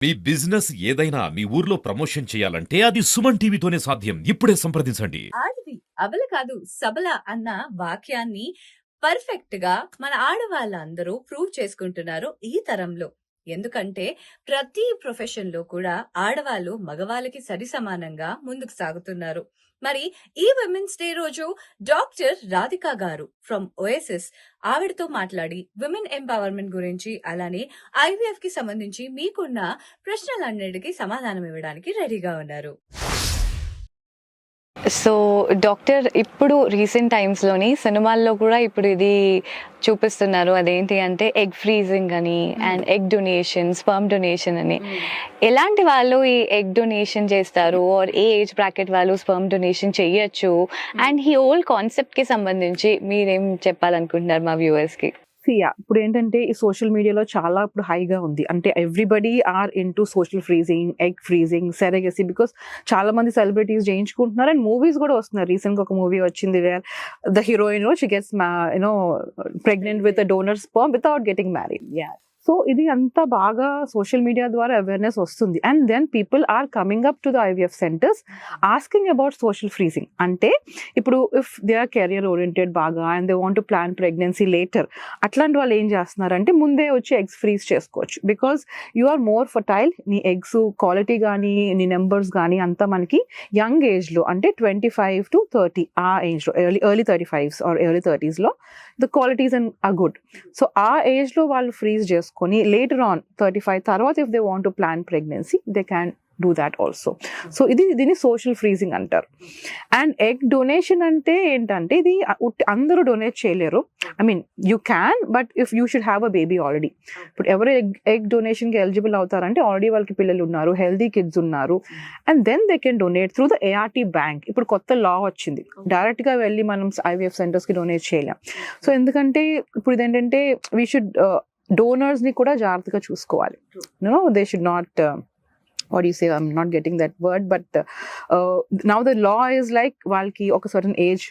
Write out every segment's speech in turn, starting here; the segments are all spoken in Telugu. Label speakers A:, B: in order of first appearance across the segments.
A: మీ బిజినెస్ ఏదైనా మీ ఊర్లో ప్రమోషన్ చేయాలంటే అది సుమన్ టీవీతోనే సాధ్యం. ఇప్పుడే సంప్రదించండి.
B: ఆడది అబల కాదు సబల అన్న వాక్యాన్ని పర్ఫెక్ట్ గా మన ఆడవాళ్ళందరూ ప్రూవ్ చేసుకుంటున్నారు ఈ తరంలో. ఎందుకంటే ప్రతి ప్రొఫెషన్ లో కూడా ఆడవాళ్ళు మగవాళ్ళకి సరి సమానంగా ముందుకు సాగుతున్నారు. మరి ఈ విమెన్స్ డే రోజు డాక్టర్ రాధికా గారు ఫ్రమ్ ఓఎస్ఎస్ ఆవిడతో మాట్లాడి విమెన్ ఎంపవర్మెంట్ గురించి అలానే ఐవీఎఫ్ కి సంబంధించి మీకున్న ప్రశ్నలన్నిటికీ సమాధానం ఇవ్వడానికి రెడీగా ఉన్నారు.
C: సో డాక్టర్, ఇప్పుడు రీసెంట్ టైమ్స్లోని సినిమాల్లో కూడా ఇప్పుడు ఇది చూపిస్తున్నారు. అదేంటి అంటే ఎగ్ ఫ్రీజింగ్ అని and egg donation, sperm donation అని. ఎలాంటి వాళ్ళు ఈ ఎగ్ డొనేషన్ చేస్తారు ఆర్ ఏ ఏజ్ బ్రాకెట్ వాళ్ళు స్పర్మ్ డొనేషన్ చెయ్యొచ్చు అండ్ ఈ హోల్ కాన్సెప్ట్కి సంబంధించి మీరేం చెప్పాలనుకుంటున్నారు మా వ్యూవర్స్కి?
D: ఇప్పుడు ఏంటంటే ఈ సోషల్ మీడియాలో చాలా ఇప్పుడు హైగా ఉంది. అంటే everybody are into social freezing, egg freezing, surrogacy. Because చాలా మంది సెలబ్రిటీస్ చేయించుకుంటున్నారు అండ్ మూవీస్ కూడా వస్తున్నారు. రీసెంట్ గా ఒక మూవీ వచ్చింది where the heroine she gets pregnant with donor sperm without getting married. So ఇది అంతా బాగా సోషల్ మీడియా ద్వారా అవేర్నెస్ వస్తుంది. And then people are coming up to the IVF centres asking about social freezing. అంటే ఇప్పుడు if they are career oriented బాగా and they want to plan pregnancy later, అట్లాంటి వాళ్ళు ఏం చేస్తున్నారంటే ముందే వచ్చి ఎగ్స్ ఫ్రీజ్ చేసుకోవచ్చు. Because you are more fertile. నీ ఎగ్స్ క్వాలిటీ కానీ నీ నెంబర్స్ కానీ అంతా మనకి యంగ్ ఏజ్లో అంటే 25 to 30 ఆ ఏజ్లో, early 35s are early 30s లో the qualities are good. So ఆ ఏజ్లో వాళ్ళు ఫ్రీజ్ చేసుకొని later on 35 తర్వాత if they want to plan pregnancy they can do that also. So దీన్ని సోషల్ ఫ్రీజింగ్ అంటారు. అండ్ ఎగ్ డొనేషన్ అంటే ఏంటంటే ఇది అందరూ డొనేట్ చేయలేరు. I mean you can, but if you should have a baby already. ఇప్పుడు ఎవరు ఎగ్ డొనేషన్కి ఎలిజిబుల్ అవుతారంటే ఆల్రెడీ వాళ్ళకి పిల్లలు ఉన్నారు, హెల్దీ కిడ్స్ ఉన్నారు, and then they can donate through the ART bank. ఇప్పుడు కొత్త లా వచ్చింది, డైరెక్ట్గా వెళ్ళి మనం ఐవీఎఫ్ సెంటర్స్కి డొనేట్ చేయలేం. సో ఎందుకంటే ఇప్పుడు ఇదేంటంటే వీ షుడ్ డోనర్స్ ని కూడా జాగ్రత్తగా చూసుకోవాలి. They should not what do you say, I'm not getting that word, but now the law is like వాళ్ళకి ఒక certain age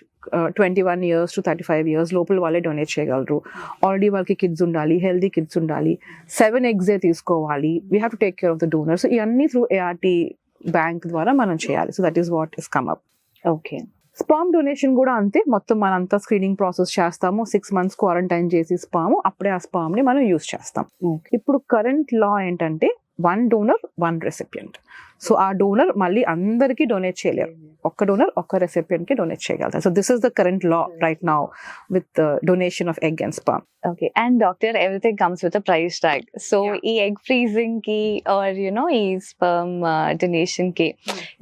D: 21 years to 35 years లోపల వాళ్ళే డొనేట్ చేయగలరు. ఆల్రెడీ వాళ్ళకి కిడ్స్ ఉండాలి, హెల్దీ కిడ్స్ ఉండాలి, 7 eggs తీసుకోవాలి. We have to take care of the donor. So ఇవన్నీ త్రూ ఏఆర్టీ బ్యాంక్ ద్వారా మనం చేయాలి. So that is what is come up.
C: Okay.
D: Sperm donation కూడా అంతే. మొత్తం మనంతా స్క్రీనింగ్ ప్రాసెస్ చేస్తాము, 6 months క్వారంటైన్ చేసి స్పర్మ్, అప్పుడే ఆ స్పర్మ్ ని మనం యూస్ చేస్తాం. ఇప్పుడు కరెంట్ లా ఏంటంటే 1 donor 1 recipient. సో ఆ డోనర్ మళ్ళీ అందరికీ డొనేట్ చేయలేరు, ఒక్క డోనర్ ఒక్క రెసిపియంట్ కి డొనేట్ చేయగలుగుతారు. So this is the current law right now with donation of egg and sperm.
C: Okay. And doctor, everything comes with a price tag. So ఈ ఎగ్ ఫ్రీజింగ్ కి ఆర్ ఈ స్పర్మ్ డొనేషన్ కి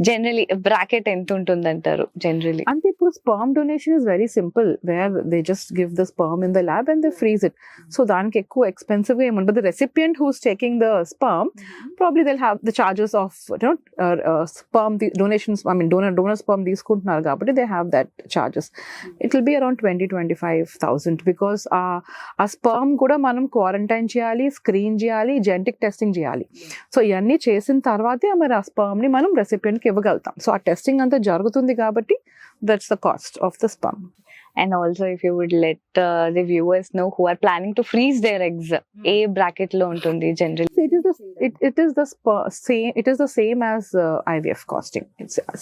C: జనరలీ బ్రాకెట్ ఎంత ఉంటుంది అంటారు జనరలీ?
D: అంటే ఇప్పుడు sperm donation is very simple, where they just give the sperm in the lab and they freeze it. So దానికి ఎక్కువ ఎక్స్పెన్సివ్ గా ఏముంటుంది. The recipient who's taking the sperm probably they have the charges of sperm donations. I mean donor sperm తీసుకుంటున్నారు కాబట్టి they have that charges. It will be around 20-25,000. Because ఆ స్పర్మ్ కూడా మనం క్వారంటైన్ చేయాలి, స్క్రీన్ చేయాలి, జెనెటిక్ టెస్టింగ్ చేయాలి. సో ఇవన్నీ చేసిన తర్వాతే మరి ఆ స్పర్మ్ ని మనం రెసిపియంట్ కి ఇవ్వగలుగుతాం. సో ఆ టెస్టింగ్ అంతా జరుగుతుంది కాబట్టి that's the cost of the sperm.
C: And also if you would let the viewers know who are planning to freeze their eggs, A bracket లో ఉంటుంది generally?
D: It is the same as IVF costing.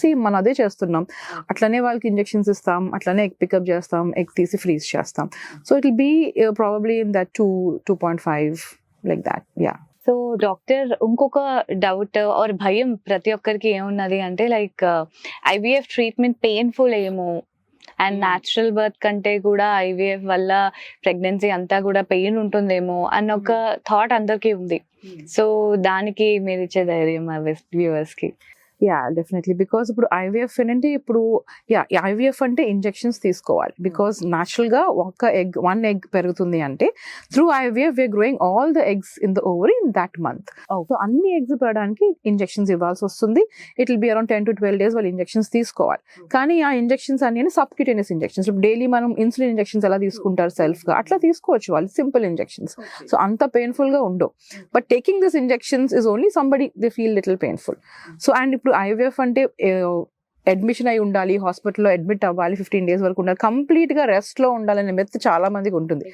D: Same మనం అదే చేస్తున్నాం. అట్లనే వాళ్ళకి ఇంజెక్షన్స్ ఇస్తాం, అట్లనే ఎగ్ పికప్ చేస్తాం, ఎగ్ తీసి ఫ్రీజ్ చేస్తాం. So it will B probably in that 2.5 like that. Yeah.
C: So doctor, ఇంకొక డౌట్ ఆర్ భయం ప్రతి ఒక్కరికి ఏమున్నది అంటే లైక్ ఐవీఎఫ్ ట్రీట్మెంట్ పెయిన్ఫుల్ ఏమో అండ్ న్యాచురల్ బర్త్ కంటే కూడా ఐవీఎఫ్ వల్ల ప్రెగ్నెన్సీ అంతా కూడా పెయిన్ ఉంటుందేమో అన్న ఒక థాట్ అందరికీ ఉంది. సో దానికి మీరు ఇచ్చే ధైర్యం వ్యూవర్స్ కి?
D: Ya, definitely. బికాస్ ఇప్పుడు ఐవీఎఫ్ ఏంటంటే ఇప్పుడు ఐవీఎఫ్ అంటే ఇంజెక్షన్స్ తీసుకోవాలి. బికాస్ న్యాచురల్ గా వన్ ఎగ్ పెరుగుతుంది అంటే through IVF we are growing all the eggs in the ovary in that month. So అన్ని ఎగ్స్ పెరగడానికి ఇంజెక్షన్స్ ఇవ్వాల్సి వస్తుంది. It will be around 10 to 12 days వాళ్ళు ఇంజెక్షన్స్ తీసుకోవాలి. కానీ ఆ ఇంజెక్షన్స్ అన్ని సబ్క్యూటేనియస్ ఇంజెక్షన్స్. డైలీ మనం ఇన్సులిన్ ఇంజెక్షన్స్ ఎలా తీసుకుంటారు సెల్ఫ్ గా, అట్లా తీసుకోవచ్చు వాళ్ళు, సింపుల్ ఇంజెక్షన్స్. సో అంత పెయిన్ఫుల్ గా ఉండవు. But taking this injections is only somebody they feel little painful. So and ఇప్పుడు ఐవీఎఫ్ అంటే అడ్మిషన్ అయి ఉండాలి, హాస్పిటల్లో అడ్మిట్ అవ్వాలి, 15 days వరకు ఉండాలి, కంప్లీట్ గా రెస్ట్ లో ఉండాలనే మిత్ చాలా మందికి ఉంటుంది.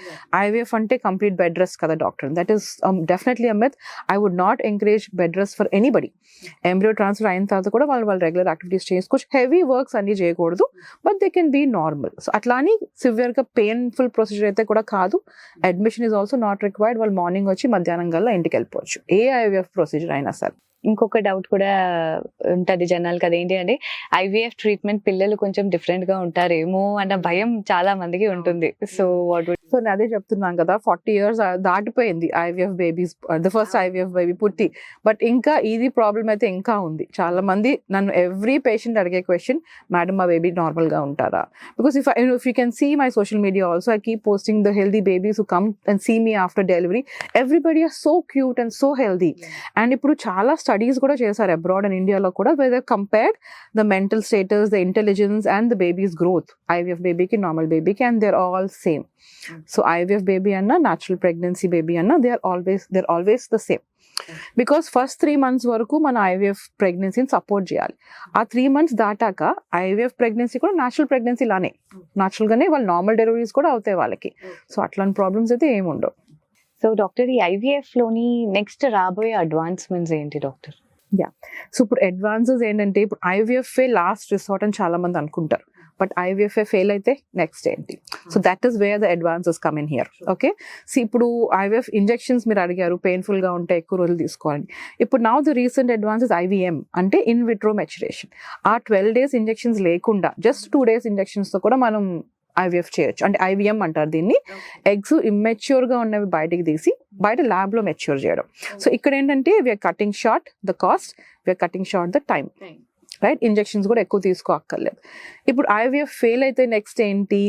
D: ఐవీఎఫ్ అంటే కంప్లీట్ బెడ్ రెస్ట్ కదా doctor, that is definitely a myth. I would not encourage bed rest for anybody. Embryo transfer అయిన తర్వాత కూడా వాళ్ళు రెగ్యులర్ యాక్టివిటీస్ చేసుకోవచ్చు, హెవీ వర్క్స్ అన్ని చేయకూడదు, but they can be normal. So అట్లా అని సివియర్ గా పెయిన్ఫుల్ ప్రొసీజర్ అయితే కూడా కాదు. Admission is also not required. వాళ్ళు మార్నింగ్ వచ్చి మధ్యాహ్నం కల్లా ఇంటికి వెళ్ళిపోవచ్చు, ఏ ఐవీఎఫ్ ప్రొసీజర్ అయినా సరే.
C: ఇంకొక డౌట్ కూడా ఉంటది జనాలకి, అదేంటి అంటే ఐవీఎఫ్ ట్రీట్మెంట్ పిల్లలు కొంచెం డిఫరెంట్ గా ఉంటారేమో అన్న భయం చాలా మందికి ఉంటుంది. సో వాట్
D: సో నేను అదే చెప్తున్నాను కదా, 40 years దాటిపోయింది IVF babies, the first IVF baby పుట్టి, బట్ ఇంకా ఇది ప్రాబ్లం అయితే ఇంకా ఉంది. చాలా మంది నన్ను ఎవ్రీ పేషెంట్ అడిగే క్వశ్చన్, మేడం మా బేబీ నార్మల్ గా ఉంటారా? Because if you can see my social media also, I keep posting the healthy babies who come and see me after delivery. Everybody are so cute and so healthy. And ఇప్పుడు చాలా స్టడీస్ కూడా చేశారు అబ్రాడ్ అండ్ ఇండియాలో కూడా, where they compared the mental status, the intelligence and the baby's growth, IVF baby ki normal baby ki, and they're all same. So IVF baby anna natural pregnancy baby anna, they're always the same. Because first 3 months వరకు మన ఐవీఎఫ్ ప్రెగ్నెన్సీని సపోర్ట్ చేయాలి. ఆ 3 months దాటాక ఐవీఎఫ్ ప్రెగ్నెన్సీ కూడా న్యాచురల్ ప్రెగ్నెన్సీ లానే, న్యాచురల్ గానే వాళ్ళు నార్మల్ డెలివరీస్ కూడా అవుతాయి వాళ్ళకి. సో అట్లాంటి ప్రాబ్లమ్స్ అయితే ఏమి ఉండవు.
C: సో డాక్టర్, ఈ ఐవీఎఫ్ లోని నెక్స్ట్ రాబోయే అడ్వాన్స్మెంట్స్ ఏంటి డాక్టర్?
D: సో ఇప్పుడు అడ్వాన్సెస్ ఏంటంటే, ఇప్పుడు ఐవీఎఫ్ లాస్ట్ రిసార్ట్ అని చాలా మంది అనుకుంటారు, బట్ ఐవీఎఫ్ ఫెయిల్ అయితే నెక్స్ట్ ఏంటి? So that is wear the advances come in here. Okay, so ఇప్పుడు ఐవీఎఫ్ ఇంజెక్షన్స్ మీరు అడిగారు, పెయిన్ఫుల్ గా ఉంటే ఎక్కువ రోజులు తీసుకోవాలి. ఇప్పుడు now the recent advances IVM అంటే ఇన్ విట్రో మెచ్యురేషన్. ఆ 12 days ఇంజెక్షన్స్ లేకుండా జస్ట్ 2 days ఇంజెక్షన్స్ తో కూడా మనం ఐవీఎఫ్ చేయొచ్చు. అంటే ఐవీఎం అంటారు దీన్ని. ఎగ్స్ ఇమ్మెచ్యూర్ గా ఉన్నవి బయటికి తీసి బయట ల్యాబ్ లో మెచ్యూర్ చేయడం. సో ఇక్కడ ఏంటంటే we are cutting short the cost, we are cutting short the time, right? Injections కూడా ఎక్కువ తీసుకోక్కర్లేదు. ఇప్పుడు ఐవీఎఫ్ ఫెయిల్ అయితే నెక్స్ట్ ఏంటి?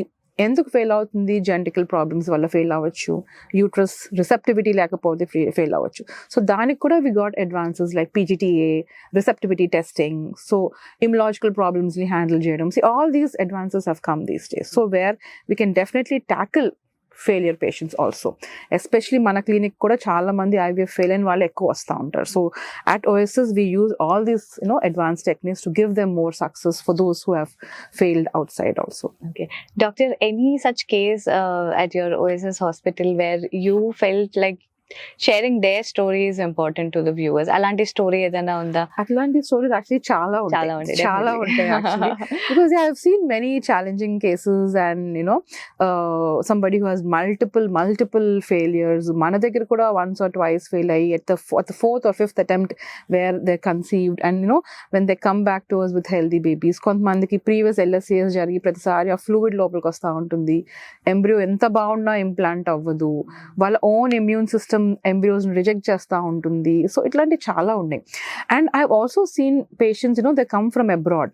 D: ఎందుకు ఫెయిల్ అవుతుంది? జెనెటికల్ ప్రాబ్లమ్స్ వల్ల ఫెయిల్ అవ్వచ్చు, యూట్రస్ రిసెప్టివిటీ లేకపోతే ఫెయిల్ అవ్వచ్చు. సో దానికి కూడా we got advances like PGTA, receptivity testing, so immunological problems ని హ్యాండిల్ చేయడం. So all these advances have come these days. So where we can definitely tackle failure patients also. Especially మన క్లినిక్ కూడా చాలా మంది ఐవీఎఫ్ ఫెయిల్ అయిన వాళ్ళు ఎక్కువ వస్తూ ఉంటారు. So at OSS we use all these advance techniques to give them more success for those who have failed out side also.
C: Okay. Doctor, any such case at your OSS hospital where you felt like sharing their story is important to the viewers? అలాంటి స్టోరీ ఏదైనా ఉందా?
D: అట్లాంటి స్టోరీస్ యాక్చువల్లీ చాలా ఉంటాయి actually, because I have seen many challenging cases and somebody who has multiple failures. మన దగ్గర కూడా once or twice fail అయ్యి at the 4th or 5th attempt where they're conceived, and when they come back to us with healthy babies. కొంతమందికి ప్రీవియస్ LSAs జరిగి ప్రతిసారి ఆ ఫ్లూయిడ్ లోపలికి వస్తూ ఉంటుంది, ఎంబ్రియో ఎంత బాగున్నా ఇంప్లాంట్ అవ్వదు, వాళ్ళ own immune system embryos reject చేస్తూ ఉంటుంది. సో ఇట్లాంటివి చాలా ఉన్నాయి. And I have also seen patients they come from abroad,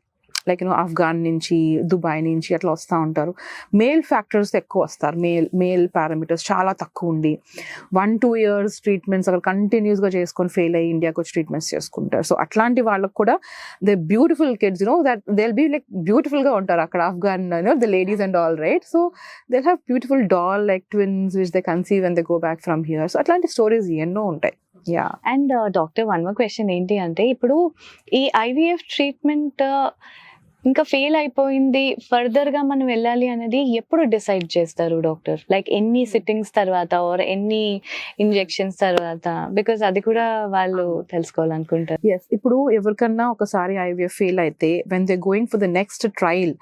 D: like Afghan నుంచి, దుబాయ్ నుంచి అట్లా వస్తూ ఉంటారు. మేల్ ఫ్యాక్టర్స్ ఎక్కువ వస్తారు, మేల్ పారామీటర్స్ చాలా తక్కువ ఉండి 1-2 years ట్రీట్మెంట్స్ అక్కడ కంటిన్యూస్గా చేసుకొని ఫెయిల్ అయ్యి ఇండియాకి వచ్చి ట్రీట్మెంట్స్ చేసుకుంటారు. సో అట్లాంటి వాళ్ళకు కూడా they beautiful kids, that they will be like బ్యూటిఫుల్గా ఉంటారు అక్కడ Afghan, the ladies and all, right? So they have beautiful doll like twins which they conceive and they go back from here. So అట్లాంటి స్టోరీస్ ఎన్నో ఉంటాయి.
C: And doctor, one more question ఏంటి అంటే, ఇప్పుడు ఈ ఐవీఎఫ్ ట్రీట్మెంట్ ఇంకా ఫెయిల్ అయిపోయింది, ఫర్దర్ గా మనం వెళ్ళాలి అనేది ఎప్పుడు డిసైడ్ చేస్తారు డాక్టర్? లైక్ ఎన్ని సిట్టింగ్స్ తర్వాత ఆర్ ఎన్ని ఇంజెక్షన్స్ తర్వాత? బికాస్ అది కూడా వాళ్ళు తెలుసుకోవాలనుకుంటారు.
D: ఎస్, ఇప్పుడు ఎవరికన్నా ఒకసారి ఐవీఎఫ్ ఫెయిల్ అయితే when they're going for the next trial,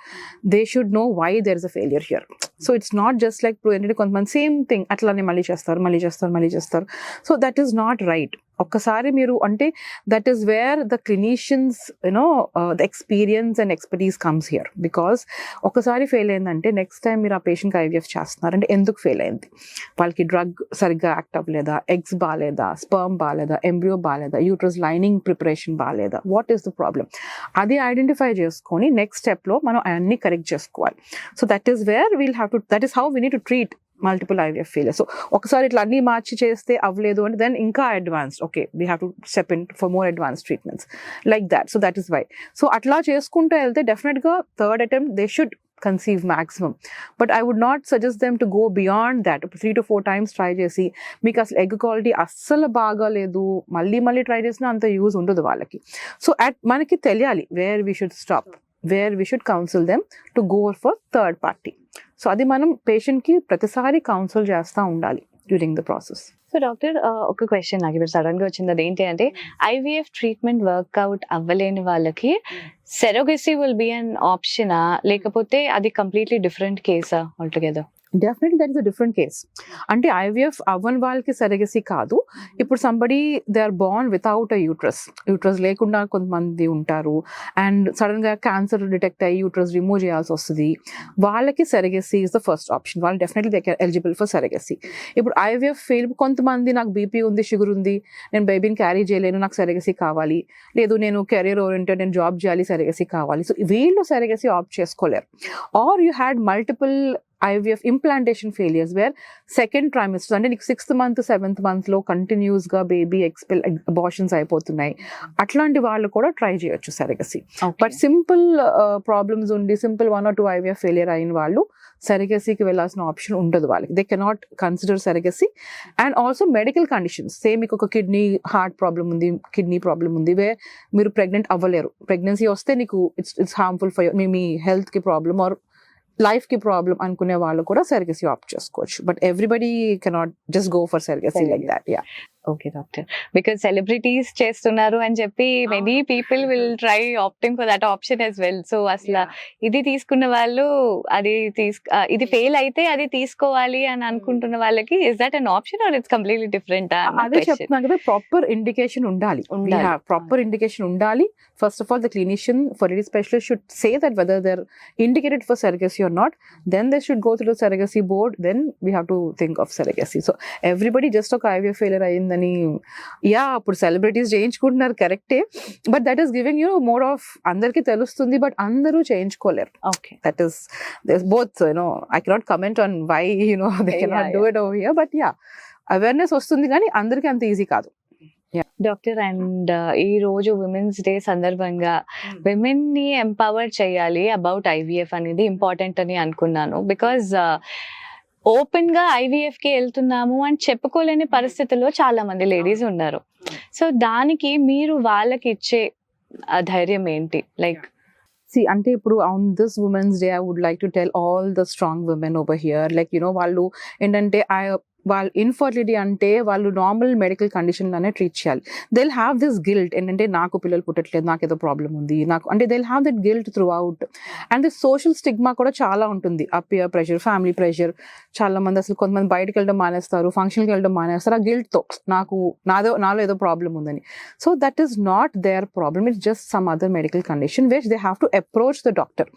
D: they should know why there is a failure here. So it's not just like ఏంటంటే కొంతమంది సేమ్ థింగ్ అట్లానే మళ్ళీ చేస్తారు. So that is not right. ఒక్కసారి మీరు అంటే that is wear the clinicians the experience and expertise comes here. Because ఒకసారి ఫెయిల్ అయిందంటే నెక్స్ట్ టైం మీరు ఆ పేషెంట్కి ఐవీఎఫ్ చేస్తున్నారంటే ఎందుకు ఫెయిల్ అయింది? వాళ్ళకి డ్రగ్ సరిగ్గా యాక్ట్ అవ్వలేదా, ఎగ్స్ బాగాలేదా, స్పర్మ్ బాగాలేదా, ఎంబ్రియో బాగాలేదా, యూట్రస్ లైనింగ్ ప్రిపరేషన్ బాగాలేదా, వాట్ ఈస్ ద ప్రాబ్లమ్? అది ఐడెంటిఫై చేసుకొని నెక్స్ట్ స్టెప్లో మనం అన్ని కరెక్ట్ చేసుకోవాలి. So that is where we'll have to, that is how we need to treat multiple IVF failure. So ఒకసారి ఇట్లా అన్ని మార్చి చేస్తే అవ్వలేదు అంటే దెన్ ఇంకా advanced, okay, we have to step in for more advance treatments like that. So that is why. So అట్లా చేసుకుంటూ వెళ్తే డెఫినెట్గా third attempt they should conceive maximum, but I would not suggest them to go beyond that. 3 to 4 times try చేసి మీకు అసలు ఎగ్ క్వాలిటీ అస్సలు బాగాలేదు, మళ్ళీ ట్రై చేసినా అంత యూజ్ ఉండదు వాళ్ళకి. సో మనకి తెలియాలి wear we should stop. Wear we should counsel them to go for third party. So అది మనం పేషెంట్కి ప్రతిసారి కౌన్సిల్ చేస్తూ ఉండాలి during the process.
C: So doctor ఒక క్వశ్చన్ నాకు ఇప్పుడు సడన్ గా వచ్చింది, అదేంటి అంటే ఐవీఎఫ్ ట్రీట్మెంట్ వర్క్అవుట్ అవ్వలేని వాళ్ళకి సెరోగసీ విల్ బి అన్ ఆప్షనా, లేకపోతే అది కంప్లీట్లీ డిఫరెంట్ కేసా altogether?
D: Definitely that is a different case. అంటే ఐవీఎఫ్ అవ్వని వాళ్ళకి సరగసి కాదు. ఇప్పుడు somebody they are born without a uterus లేకుండా కొంతమంది ఉంటారు, అండ్ సడన్ గా క్యాన్సర్ డిటెక్ట్ అయ్యి యూట్రస్ రిమూవ్ చేయాల్సి వస్తుంది, వాళ్ళకి surrogacy is the first option. వాళ్ళు definitely they are eligible for surrogacy. ఇప్పుడు ఐవీఎఫ్ ఫెయిల్, కొంతమంది నాకు బీపీ ఉంది, షుగర్ ఉంది, నేను బేబీని క్యారీ చేయలేను, నాకు సరగసి కావాలి, లేదు నేను కెరీర్ ఓరియంటెడ్, నేను జాబ్ చేయాలి, సరగసి కావాలి. సో వీళ్ళు సరగసి ఆప్ట్ చేసుకోలేరు. Or you had multiple IVF implantation failures where second trimester అంటే నీకు 6th month 7th month లో కంటిన్యూస్ గా బేబీ అబార్షన్స్ అయిపోతున్నాయి, అట్లాంటి వాళ్ళు కూడా ట్రై చేయొచ్చు సరగసి. బట్ సింపుల్ ప్రాబ్లమ్స్ ఉండి సింపుల్ 1 or 2 IVF ఫెయిలియర్ అయిన వాళ్ళు సరగసికి వెళ్ళాల్సిన ఆప్షన్ ఉండదు వాళ్ళకి. They cannot consider surrogacy. And also medical conditions, same మీకు ఒక హార్ట్ ప్రాబ్లమ్ ఉంది, కిడ్నీ ప్రాబ్లమ్ ఉంది, వే మీరు ప్రెగ్నెంట్ అవ్వలేరు, ప్రెగ్నెన్సీ వస్తే నీకు it's harmful for me health కి ప్రాబ్లమ్ ఆర్ లైఫ్ కి ప్రాబ్లమ్ అనుకునే వాళ్ళు కూడా సర్గసీ ఆప్ట్ చేసుకోవచ్చు. But everybody cannot just go for surrogacy like that. Yeah,
C: okay doctor, because celebrities చేస్తున్నారు అని చెప్పి many people will try opting for that option as well. So అసలు ఇది తీసుకున్న వాళ్ళు ఇది ఫెయిల్ అయితే అది తీసుకోవాలి అని అనుకుంటున్న వాళ్ళకి is that an option or it's completely different?
D: అదే చెప్తున్నాను కదా, ప్రాపర్ ఇండికేషన్ ఉండాలి. ప్రాపర్ ఇండికేషన్ ఉండాలి. First of all the clinician fertility specialist should say that whether they're indicated for surrogacy or not, then they should go through the surrogacy board, then we have to think of surrogacy. So everybody just ఒక IVF failure అయ్యిందని అప్పుడు సెలబ్రిటీస్ చేయించుకుంటున్నారు, కరెక్టే, but that is giving you more of, అందరికీ తెలుస్తుంది బట్ అందరూ చేయించుకోలేరు.
C: Okay,
D: that is both I cannot comment on why they cannot do it over here, but awareness వస్తుంది కానీ అందరికీ అంత ఈజీ కాదు.
C: డాక్టర్, అండ్ ఈ రోజు విమెన్స్ డే సందర్భంగా విమెన్ ని ఎంపవర్ చేయాలి అబౌట్ ఐవీఎఫ్ అనేది ఇంపార్టెంట్ అని అనుకున్నాను. బికాజ్ ఓపెన్ గా ఐవీఎఫ్ కి వెళ్తున్నాము అని చెప్పుకోలేని పరిస్థితుల్లో చాలా మంది లేడీస్ ఉన్నారు. సో దానికి మీరు వాళ్ళకి ఇచ్చే ధైర్యం ఏంటి? లైక్
D: అంటే ఇప్పుడు on this women's day I would like to tell all the strong women over here, like వాళ్ళు ఏంటంటే వాళ్ళు ఇన్ఫర్టిలిటీ అంటే వాళ్ళు నార్మల్ మెడికల్ కండిషన్ లోనే ట్రీట్ చేయాలి. దిల్ హ్యావ్ దిస్ గిల్ట్, ఏంటంటే నాకు పిల్లలు పుట్టట్లేదు, నాకు ఏదో ప్రాబ్లం ఉంది, నాకు అంటే Dil have that guilt through out. And the social stigma కూడా చాలా ఉంటుంది, ఆ పియర్ ప్రెషర్, ఫ్యామిలీ ప్రెషర్. చాలా మంది అసలు కొంతమంది బయటకు వెళ్ళడం మానేస్తారు, ఫంక్షన్కి వెళ్ళడం మానేస్తారు ఆ గిల్ట్తో, నాలో ఏదో ప్రాబ్లం ఉందని. So that is not there problem, it's just some other medical condition which they have to approach the doctor.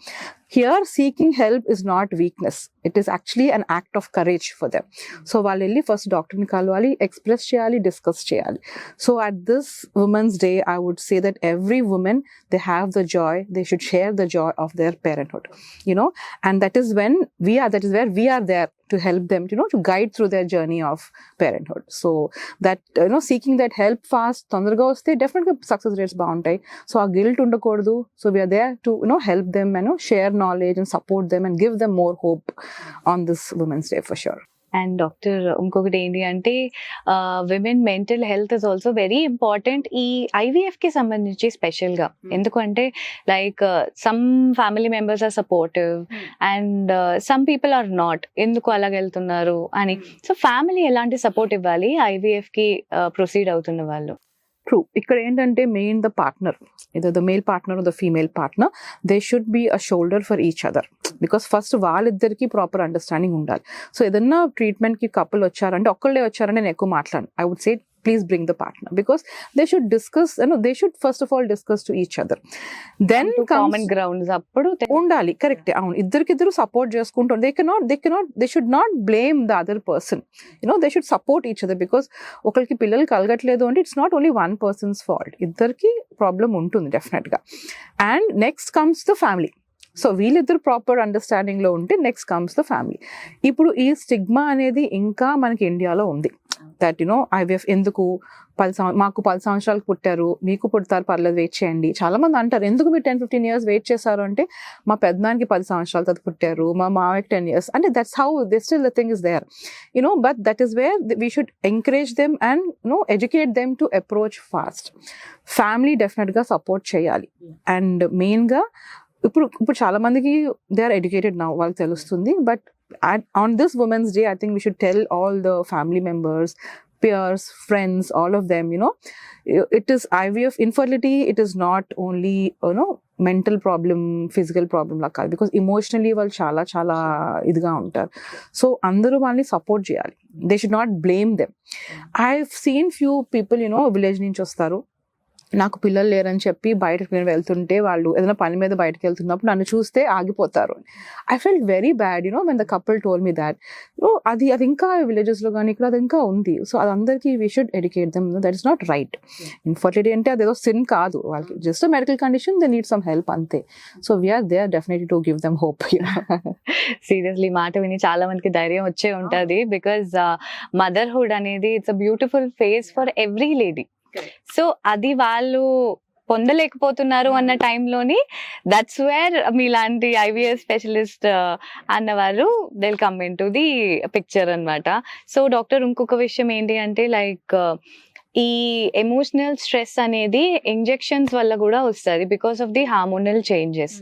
D: Here seeking help is not weakness, it is actually an act of courage for them. So వాళ్ళు వెళ్ళి ఫస్ట్ డాక్టర్ని కలవాలి, ఎక్స్ప్రెస్ చేయాలి, డిస్కస్ చేయాలి. So at this women's day I would say that every woman, they have the joy, they should share the joy of their parenthood, and that is where we are there to help them, to guide through their journey of parenthood. So that seeking that help fast, తొందరగా వస్తే definitely success rates బాగుంటాయి. సో ఆ గిల్ట్ ఉండకూడదు. So we are there to help them and share knowledge and support them and give them more hope on this women's day for sure.
C: And doctor, ఇంకొకటి ఏంటి అంటే women mental health is also very important ఈ ఐవీఎఫ్ కి సంబంధించి స్పెషల్ గా. ఎందుకంటే like some family members are supportive and some people are not, ఎందుకు అలాగ వెళ్తున్నారు అని. సో ఫ్యామిలీ ఎలాంటి సపోర్ట్ ఇవ్వాలి ఐవీఎఫ్ కి ప్రొసీడ్ అవుతున్న వాళ్ళు?
D: ట్రూ, ఇక్కడ ఏంటంటే main the partner, either the male partner or the female partner, they should be a shoulder for each other, because first వాళ్ళిద్దరికి ప్రాపర్ అండర్స్టాండింగ్ ఉండాలి. సో ఏదన్నా ట్రీట్మెంట్ కి కపుల్ వచ్చారంటే, ఒక్కళ్ళే వచ్చారంటే నేను ఎక్కువ మాట్లాడను. I would say please bring the partner, because they should discuss, they should first of all discuss to each other, then
C: common grounds అప్పుడు
D: ఉండాలి. కరెక్ట్, అవును, ఇద్దరికిద్దరు సపోర్ట్ చేసుకుంటారు. they should not blame the other person, they should support each other, because ఒకరికి పిల్లలు కలగట్లేదు అంటే it's not only one person's fault, ఇద్దరికి ప్రాబ్లం ఉంటుంది డెఫినెట్ గా. And next comes the family. So వీళ్ళిద్దరు ప్రాపర్ అండర్స్టాండింగ్ లో ఉంటే నెక్స్ట్ కమ్స్ ద ఫ్యామిలీ. ఇప్పుడు ఈ స్టిగ్మా అనేది ఇంకా మనకి ఇండియాలో ఉంది, దట్ ఐవీఎఫ్ ఎందుకు మాకు 10 సంవత్సరాలకు పుట్టారు, మీకు పుడతారు, పర్లేదు వెయిట్ చేయండి. చాలా మంది అంటారు, ఎందుకు మీరు 10-15 years వెయిట్ చేశారు అంటే, మా పెద్దనానికి 10 సంవత్సరాల తర్వాత పుట్టారు, మా మామయ్యకి 10 years, అంటే that's how they still the thing is there, but that is where we should encourage them and educate them to approach fast. Family definite గా సపోర్ట్ చేయాలి. అండ్ మెయిన్ గా ఇప్పుడు చాలా మందికి దే ఆర్ ఎడ్యుకేటెడ్ నౌ, వాళ్ళకి తెలుస్తుంది. But on this women's day I think we should tell all the family members, peers, friends, all of them, it is IVF infertility. It is not only mental problem, physical problem la kaadu, because emotionally వాళ్ళు చాలా చాలా ఇదిగా ఉంటారు. సో అందరూ వాళ్ళని సపోర్ట్ చేయాలి. They should not blame them. I have seen few people village నుంచి వస్తారు, నాకు పిల్లలు లేరని చెప్పి బయటకు నేను వెళ్తుంటే వాళ్ళు ఏదైనా పని మీద బయటకు వెళ్తున్నప్పుడు నన్ను చూస్తే ఆగిపోతారు. I felt very bad when the couple told me that. అది ఇంకా విలేజెస్లో కానీ ఇక్కడ అది ఇంకా ఉంది. సో అది అందరికీ we should educate them, that is not right. Infertility అంటే అదేదో సిన్ కాదు, వాళ్ళకి just medical condition, they need some help అంతే. So we're there definitely to give them hope.
C: Seriously మాట విని చాలా మందికి ధైర్యం వచ్చే ఉంటది. బికాజ్ మదర్హుడ్ అనేది it's a beautiful phase for every lady. So అది వాళ్ళు పొందలేకపోతున్నారు అన్న టైంలోని దట్స్ వేర్ మీలాంటి ఐవీఎఫ్ స్పెషలిస్ట్ అన్నవారు they will come in to the picture అన్నమాట. సో డాక్టర్, ఇంకొక విషయం ఏంటి అంటే లైక్ ఈ ఎమోషనల్ స్ట్రెస్ అనేది ఇంజెక్షన్స్ వల్ల కూడా వస్తుంది because of the hormonal changes.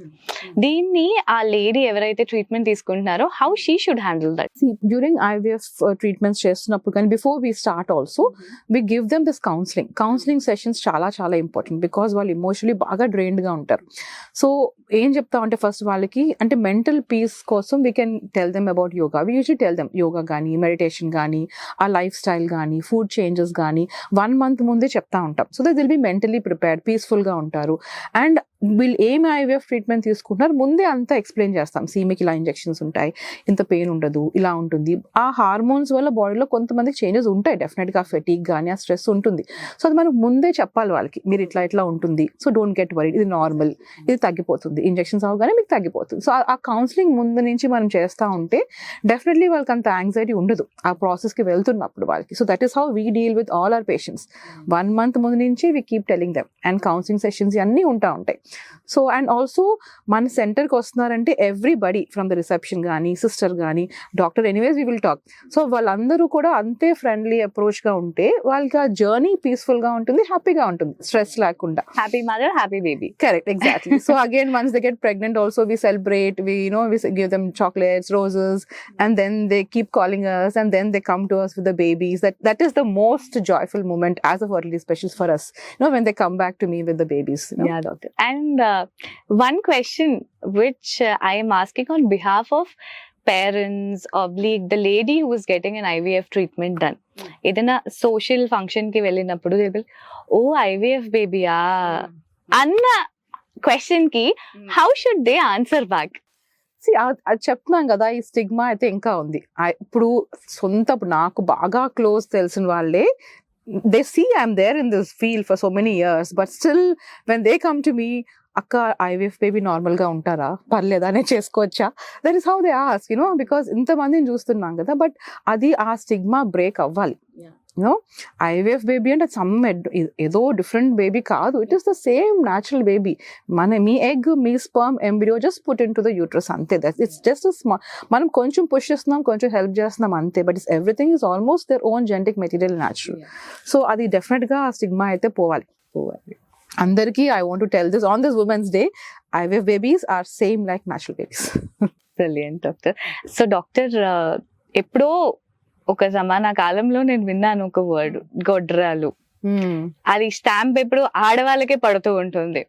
C: దీన్ని ఆ లేడీ ఎవరైతే ట్రీట్మెంట్ తీసుకుంటున్నారో how she should handle that?
D: During IVF treatments చేస్తున్నప్పుడు కానీ before we start also we give them this counselling sessions చాలా చాలా ఇంపార్టెంట్, బికాస్ వాళ్ళు ఇమోషనలీ బాగా డ్రైన్డ్గా ఉంటారు. సో ఏం చెప్తామంటే ఫస్ట్ వాళ్ళకి అంటే మెంటల్ పీస్ కోసం we can tell them about yoga. We usually tell them yoga కానీ, మెడిటేషన్ కానీ, ఆ లైఫ్ స్టైల్ కానీ, ఫుడ్ చేంజెస్ కానీ 1 month ముందే చెప్తా ఉంటాం. So that will be mentally prepared, పీస్ఫుల్గా ఉంటారు. అండ్ వీళ్ళు ఏమి ఐవీఎఫ్ ట్రీట్మెంట్ తీసుకుంటున్నారు ముందే అంతా ఎక్స్ప్లెయిన్ చేస్తాం. మీకు ఇలా ఇంజెక్షన్స్ ఉంటాయి, ఇంత పెయిన్ ఉండదు, ఇలా ఉంటుంది. ఆ హార్మోన్స్ వల్ల బాడీలో కొంతమందికి చేంజెస్ ఉంటాయి డెఫినెట్గా, ఫెటీగ్ కానీ ఆ స్ట్రెస్ ఉంటుంది. సో అది మనకు ముందే చెప్పాలి వాళ్ళకి, మీరు ఇట్లా ఉంటుంది, సో డోంట్ గెట్ వరీడ్, ఇది నార్మల్, ఇది తగ్గిపోతుంది, ఇంజెక్షన్స్ అవగానే మీకు తగ్గిపోతుంది. సో ఆ కౌన్సిలింగ్ ముందు నుంచి మనం చేస్తూ ఉంటే డెఫినెట్లీ వాళ్ళకి అంత యాంగ్జైటీ ఉండదు ఆ ప్రాసెస్కి వెళ్తున్నప్పుడు వాళ్ళకి. So that is how we deal with all our patients. 1 month ముందు నుంచి we keep telling them, and counselling sessions అన్నీ ఉంటాయి. సో అండ్ ఆల్సో మన సెంటర్కి వస్తున్నారంటే ఎవ్రీబడి ఫ్రమ్ ద రిసెప్షన్ కానీ, సిస్టర్ కానీ, doctor, anyways we will talk. So వాళ్ళందరూ కూడా అంతే ఫ్రెండ్లీ అప్రోచ్గా ఉంటే వాళ్ళకి ఆ జర్నీ పీస్ఫుల్గా ఉంటుంది, హ్యాపీగా ఉంటుంది, స్ట్రెస్ లేకుండా.
C: Happy mother, happy baby.
D: Correct, exactly. So again, once they get pregnant also we celebrate, we give them chocolates, roses, and then they keep calling us, and then they come to us with the babies. That is the most joyful moment as a fertility specialist for us, when they come back to me with the babies.
C: Yeah, doctor. And one question which I am asking on behalf of parents of the lady who is getting an IVF treatment done. ఏదైనా సోషల్ ఫంక్షన్ కి వెళ్ళినప్పుడు ఓ ఐవీఎఫ్ బేబీయా అన్న క్వశ్చన్ కి how should they answer back?
D: అది చెప్తున్నాం కదా, ఈ స్టిగ్మా అయితే ఇంకా ఉంది. ఇప్పుడు నాకు బాగా క్లోజ్ తెలిసిన వాళ్ళే, they see I'm there in this field for so many years, but still when they come to me, అక్క ఐవీఎఫ్ బేబీ నార్మల్ గా ఉంటారా, పర్లేదా, నేను చేసుకోవచ్చా, that is how they ask, because ఇంతమందిని చూస్తున్నాం కదా. బట్ అది ఆ స్టిగ్మా బ్రేక్ అవ్వాలి. ఐవీఎఫ్ బేబీ అంటే ఏదో డిఫరెంట్ బేబీ కాదు, it is the same natural baby. Me egg, me sperm, embryo just put in to the uterus అంతే. ఇట్స్ జస్ట్ మనం కొంచెం పుష్ చేస్తున్నాం, కొంచెం హెల్ప్ చేస్తున్నాం అంతే. But it's everything is almost their own genetic material natural. So అది డెఫినెట్ గా ఆ స్టిగ్మా అయితే పోవాలి. అందరికీ I want to tell this on this women's day, IVF babies are same like natural babies.
C: Brilliant doctor. So doctor, ఎప్పుడో ఒక సమాన కాలంలో నేను విన్నాను ఒక వర్డ్, గొడ్రాలు. అది స్టాంప్ ఎప్పుడు ఆడవాళ్ళకే పడుతూ ఉంటుంది.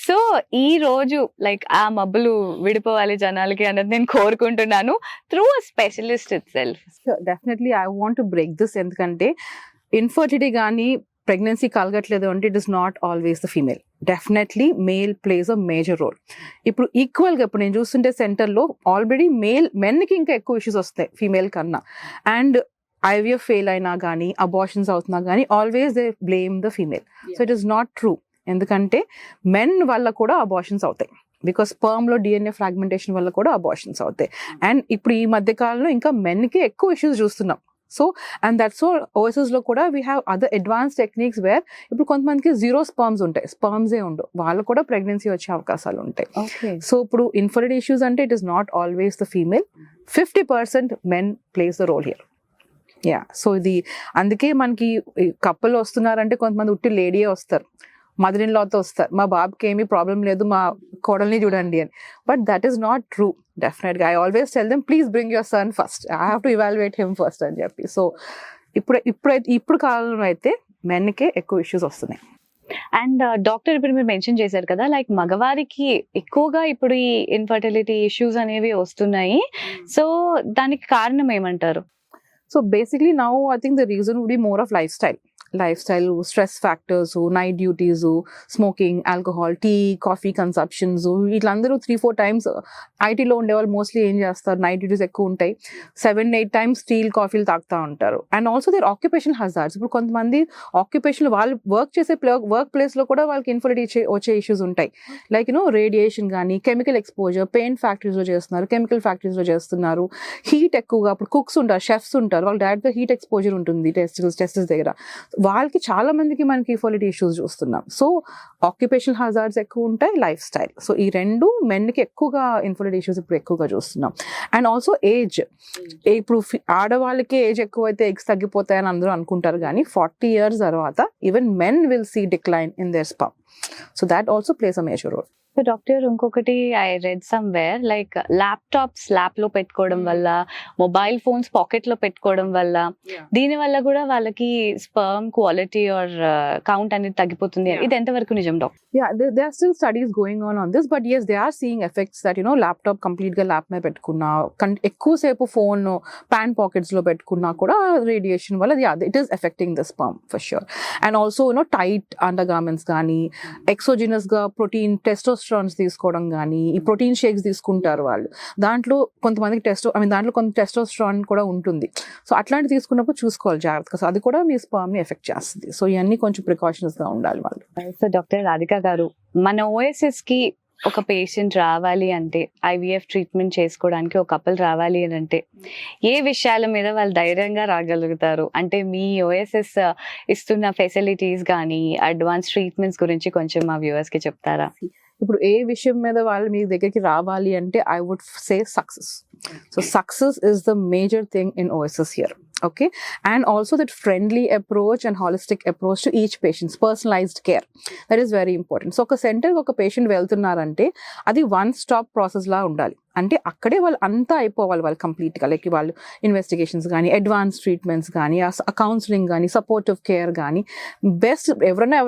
C: సో ఈ రోజు లైక్ ఆ మబ్బులు విడిపోవాలి జనాలకి అన్నది నేను కోరుకుంటున్నాను through a specialist itself.
D: Definitely I want to break this. ఎందుకంటే ఇన్ఫర్టిలిటీ కానీ ప్రెగ్నెన్సీ కలగట్లేదు అంటే it is not always the female, definitely male plays a major role. ఇప్పుడు ఈక్వల్గా ఇప్పుడు నేను చూస్తుంటే సెంటర్లో ఆల్రెడీ మెన్కి ఇంకా ఎక్కువ ఇష్యూస్ వస్తాయి ఫీమేల్ కన్నా. అండ్ ఐవీఎఫ్ ఫెయిల్ అయినా కానీ, అబార్షన్స్ అవుతున్నా కానీ always they blame the female. So it is not true. ఎందుకంటే మెన్ వల్ల కూడా అబార్షన్స్ అవుతాయి, బికాస్ స్పర్మ్ లో డిఎన్ఏ ఫ్రాగ్మెంటేషన్ వల్ల కూడా అబార్షన్స్ అవుతాయి. అండ్ ఇప్పుడు ఈ మధ్య కాలంలో ఇంకా మెన్కి ఎక్కువ ఇష్యూస్ చూస్తున్నాం. So and that's all OSS లో కూడా we have other advance techniques where ఇప్పుడు కొంతమందికి 0 స్పర్మ్స్ ఉంటాయి, స్పర్మ్సే ఉండవు, వాళ్ళు కూడా ప్రెగ్నెన్సీ వచ్చే అవకాశాలు ఉంటాయి. సో ఇప్పుడు ఇన్ఫర్టిలిటీ ఇష్యూస్ అంటే it is not always the female, 50% men plays the role here. So ఇది అందుకే మనకి కప్పులు వస్తున్నారంటే కొంతమంది ఉట్టి లేడీయే వస్తారు, మదర్ ఇన్ లాతో వస్తారు, మా బాబుకి ఏమీ ప్రాబ్లం లేదు, మా కోడల్ని చూడండి అని. But that is not true. డెఫినెట్గా I always tell them please bring your son first, I have to evaluate him first అని చెప్పి. సో ఇప్పుడు కాలంలో అయితే మెన్కే ఎక్కువ ఇష్యూస్ వస్తున్నాయి.
C: అండ్ డాక్టర్ ఇప్పుడు మీరు మెన్షన్ చేశారు కదా, లైక్ మగవారికి ఎక్కువగా ఇప్పుడు ఈ ఇన్ఫర్టిలిటీ ఇష్యూస్ అనేవి వస్తున్నాయి. సో దానికి కారణం ఏమంటారు?
D: So basically now I think the reason would be more of lifestyle, stress factors, night duties, smoking, alcohol, tea, coffee consumptions. వీళ్ళందరూ 3-4 times ఐటీలో ఉండేవాళ్ళు మోస్ట్లీ ఏం చేస్తారు, నైట్ డ్యూటీస్ ఎక్కువ ఉంటాయి, 7-8 times టీలు కాఫీలు తాగుతూ ఉంటారు. And also their occupation hazards. ఇప్పుడు కొంతమంది ఆక్యుపేషన్ వాళ్ళు వర్క్ చేసే వర్క్ ప్లేస్లో కూడా వాళ్ళకి ఇన్ఫర్టిలిటీ వచ్చే ఇష్యూస్ ఉంటాయి. లైక్ రేడియేషన్ కానీ, కెమికల్ ఎక్స్పోజర్, పెయింట్ ఫ్యాక్టరీస్లో చేస్తున్నారు, కెమికల్ ఫ్యాక్టరీస్లో చేస్తున్నారు, హీట్ ఎక్కువగా. ఇప్పుడు కుక్స్ ఉంటారు, షెఫ్స్ ఉంటారు, వాళ్ళ డైరెక్ట్గా హీట్ ఎక్స్పోజర్ ఉంటుంది టెస్టిస్ దగ్గర. వాళ్ళకి చాలా మందికి మనకి ఇన్ఫర్టిలిటీ ఇష్యూస్ చూస్తున్నాం. సో ఆక్యుపేషనల్ హజార్డ్స్ ఎక్కువ ఉంటాయి, లైఫ్ స్టైల్. సో ఈ రెండు మెన్కి ఎక్కువగా ఇన్ఫర్టిలిటీ ఇష్యూస్ ఇప్పుడు ఎక్కువగా చూస్తున్నాం. And also age. ఇప్పుడు ఆడవాళ్ళకి ఏజ్ ఎక్కువైతే ఎగ్స్ తగ్గిపోతాయని అందరూ అనుకుంటారు, కానీ 40 years తర్వాత even men will see decline in their sperm. So that also plays a major role.
C: So doctor, ఇంకొకటి I read somewhere, like laptops lap లో పెట్టుకోవడం వల్ల, మొబైల్ ఫోన్స్ పాకెట్ లో పెట్టుకోవడం వల్ల, దీని వల్ల కూడా వాళ్ళకి స్పర్మ్ క్వాలిటీ ఆర్ కౌంట్ అనేది తగ్గిపోతుంది. ఇది ఎంతవరకు నిజం doctor?
D: Yeah, there are still studies going on this, but yes, they are seeing effects that laptop complete గా ల్యాప్ మీద పెట్టుకున్నా, ఎక్కువసేపు ఫోన్ ప్యాన్ పాకెట్స్ లో పెట్టుకున్నా కూడా రేడియేషన్ వల్ల it is affecting the sperm for sure. And also tight under garments కానీ, ఎక్సోజినస్ గా ప్రోటీన్ టెస్టోస్టెరాన్స్ తీసుకోవడం కానీ, ఈ ప్రోటీన్ షేక్స్ తీసుకుంటారు వాళ్ళు, దాంట్లో కొంతమందికి దాంట్లో కొంత టెస్టోస్టెరాన్ కూడా ఉంటుంది. సో అట్లాంటి తీసుకున్నప్పుడు చూసుకోవాలి జాగ్రత్తగా. సో అది కూడా మీ స్పర్మ్ ని ఎఫెక్ట్ చేస్తుంది. సో ఇవన్నీ కొంచెం ప్రికాషన్స్ గా ఉండాలి వాళ్ళు.
C: సో డాక్టర్ రాధిక గారు, మన ఓఎస్ఎస్ కి ఒక పేషెంట్ రావాలి అంటే, ఐవీఎఫ్ ట్రీట్మెంట్ చేసుకోవడానికి ఒక కపుల్ రావాలి అని అంటే, ఏ విషయాల మీద వాళ్ళు ధైర్యంగా రాగలుగుతారు? అంటే మీ ఓఎస్ఎస్ ఇస్తున్న ఫెసిలిటీస్ కానీ, అడ్వాన్స్ ట్రీట్మెంట్స్ గురించి కొంచెం మా వ్యూవర్స్ కి చెప్తారా?
D: ఇప్పుడు ఏ విషయం మీద వాళ్ళు మీ దగ్గరికి రావాలి అంటే, I would say success. So success is the major thing in OSS here. Okay, and also that friendly approach and holistic approach to each patient's personalized care, that is very important. So ఒక సెంటర్ ఒక పేషెంట్ వెళ్తున్నారంటే అది వన్ స్టాప్ ప్రాసెస్ లా ఉండాలి. అంటే అక్కడే వాళ్ళు అంతా అయిపోవాలి, వాళ్ళు కంప్లీట్గా. లైక్ వాళ్ళు ఇన్వెస్టిగేషన్స్ కానీ, అడ్వాన్స్ ట్రీట్మెంట్స్ కానీ, కౌన్సిలింగ్ కానీ, సపోర్టివ్ కేర్ కానీ, బెస్ట్. ఎవరైనా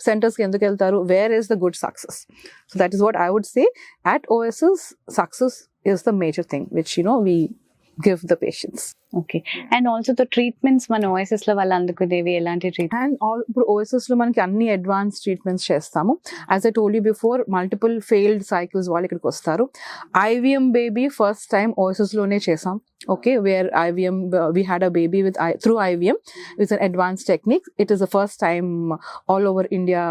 D: సెంటర్స్కి ఎందుకు వెళ్తారు? Where is the good success? So that is what I would say. At OSS success is the major thing which we give the patients.
C: Okay. And also the treatments మన ఓఎస్ఎస్ లో వాళ్ళు అందుకునేవి ఎలాంటి ట్రీట్మెంట్?
D: అండ్ ఇప్పుడు ఓఎస్ఎస్ లో మనకి అన్ని అడ్వాన్స్ ట్రీట్మెంట్స్ చేస్తాము. As I told you before, multiple failed cycles వాళ్ళు ఇక్కడికి వస్తారు. IVM baby first time OSS లోనే చేసాం. Okay, where IVM, we had a baby through IVM with an advanced technique. It is the first time all over India,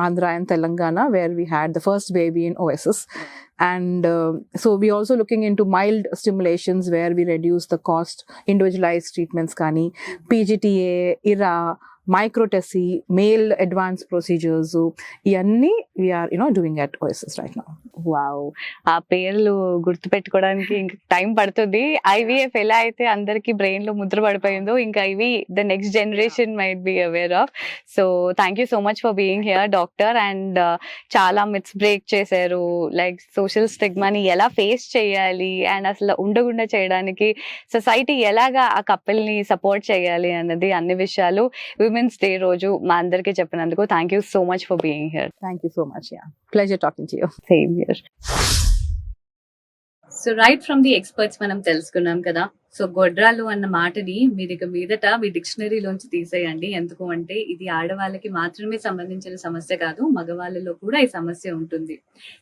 D: Andhra and Telangana, where we had the first baby in OSS. And so we also looking into mild stimulations where we reduce the cost, individualized treatments kani, PGTA, IRA, microtessi, male advanced procedures. ఇవన్నీ we are doing at OSS right now.
C: Wow, ఆ పేర్లు గుర్తు పెట్టుకోవడానికి ఇంకా టైం పడుతుంది. ఐవీఎఫ్ ఎలా అయితే అందరికి బ్రెయిన్ లో ముద్ర పడిపోయిందో, ఇంకా ఇవి the next generation might be aware of. So thank you so much for being here doctor. And చాలా మిత్స్ బ్రేక్ చేశారు, లైక్ సోషల్ స్టిగ్మాని ఎలా ఫేస్ చేయాలి, అండ్ అసలు ఉండకుండా చేయడానికి సొసైటీ ఎలాగా ఆ కపుల్ ని సపోర్ట్ చేయాలి అన్నది, అన్ని విషయాలు విమెన్స్ డే రోజు మా అందరికీ చెప్పినందుకు thank you so much for being here.
D: Thank you so much. Yeah, pleasure talking to you.
C: Same here.
B: So right from the experts మనం తెలుసుకున్నాం కదా. సో గొడ్రాలు అన్న మాటని మీరు ఇక మీదట మీ డిక్షనరీలోంచి తీసేయండి. ఎందుకు అంటే ఇది ఆడవాళ్ళకి మాత్రమే సంబంధించిన సమస్య కాదు, మగవాళ్ళలో కూడా ఈ సమస్య ఉంటుంది.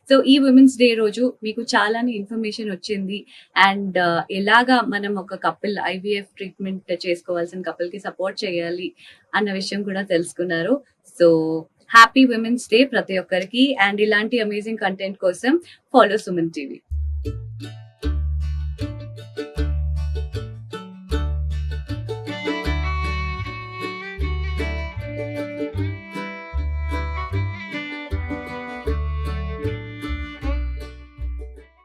B: సో ఈ విమెన్స్ డే రోజు మీకు చాలానే ఇన్ఫర్మేషన్ వచ్చింది. అండ్ ఎలాగా మనం ఒక కపుల్ ఐవీఎఫ్ ట్రీట్మెంట్ చేసుకోవాల్సిన కపుల్ కి సపోర్ట్ చేయాలి అన్న విషయం కూడా తెలుసుకున్నారు. సో హ్యాపీ విమెన్స్ డే ప్రతి ఒక్కరికి. అండ్ ఇలాంటి అమేజింగ్ కంటెంట్ కోసం ఫాలో సుమన్ టీవీ.